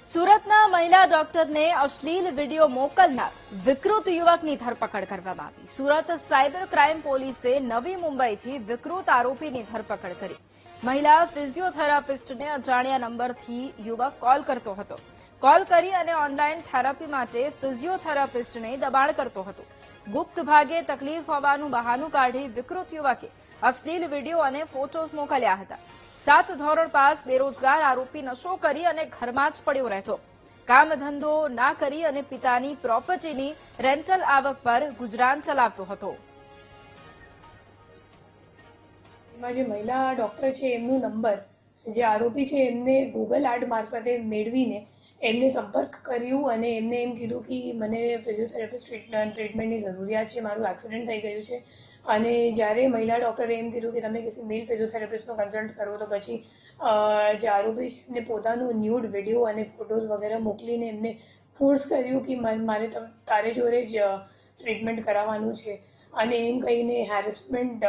સુરતના મહિલા ડોક્ટરને અશ્લીલ વિડીયો મોકલનાર વિકૃત યુવકની ધરપકડ કરવામાં આવી। સુરત સાયબર ક્રાઇમ પોલીસે નવી મુંબઈથી વિકૃત આરોપીની ધરપકડ કરી। મહિલા ફિઝિયોથેરાપિસ્ટને અજાણ્યા નંબરથી યુવક કોલ કરતો હતો। કોલ કરી અને ઓનલાઈન થેરાપી માટે ફિઝિયોથેરાપિસ્ટને દબાણ કરતો હતો। ગુપ્ત ભાગે તકલીફ હોવાનું બહાનું કાઢી વિકૃત યુવકે અશ્લીલ વિડીયો અને ફોટોઝ મોકલ્યા હતા। 7 ધોરણ પાસ બેરોજગાર આરોપી નશો કરી અને ઘરમાં જ પડ્યો રહેતો। કામ ધંધો ના કરી અને પિતાની પ્રોપર્ટીની રેન્ટલ આવક પર ગુજરાન ચલાવતો હતો। એમાં જે મહિલા ડોક્ટર છે એમનો નંબર જે આરોપી છે એમને ગૂગલ એડ મારફતે મેળવીને એમને સંપર્ક કર્યું અને એમને એમ કીધું કે મને ફિઝિયોથેરાપિસ્ટ ટ્રીટમેન્ટની જરૂરિયાત છે, મારું એક્સિડન્ટ થઈ ગયું છે। અને જ્યારે મહિલા ડૉક્ટરે એમ કીધું કે તમે કિસી મેલ ફિઝિયોથેરાપિસ્ટનો કન્સલ્ટ કરો તો પછી જે આરોપી છે એમને પોતાનું ન્યૂડ વિડીયો અને ફોટોઝ વગેરે મોકલીને એમને ફોર્સ કર્યું કે મારે તારે જોડે જ ટ્રીટમેન્ટ કરાવવાનું છે અને એમ કહીને હેરેસમેન્ટ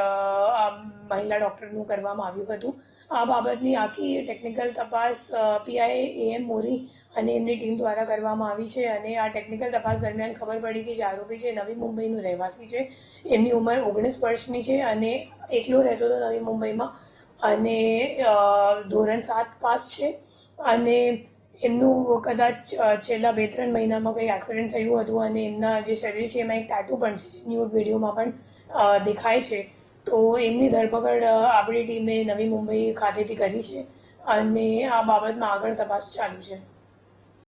મહિલા ડૉક્ટરનું કરવામાં આવ્યું હતું। આ બાબતની આખી ટેકનિકલ તપાસ પીઆઈ AM મોરી અને એમની ટીમ દ્વારા કરવામાં આવી છે અને આ ટેકનિકલ તપાસ દરમિયાન ખબર પડી કે જે આરોપી છે નવી મુંબઈનું રહેવાસી છે। એમની ઉંમર 19 વર્ષની છે અને એકલો રહેતો હતો નવી મુંબઈમાં અને ધોરણ 7 પાસ છે અને એમનું કદાચ છેલ્લા 2-3 મહિનામાં કંઈ એક્સિડન્ટ થયું હતું અને એમના જે શરીર છે એમાં એક ટેટુ પણ છે, જે ન્યૂડ વિડીયોમાં પણ દેખાય છે। તો એમની ધરપકડ આપણી ટીમે નવી મુંબઈ ખાતેથી કરી છે અને આ બાબતમાં આગળ તપાસ ચાલુ છે।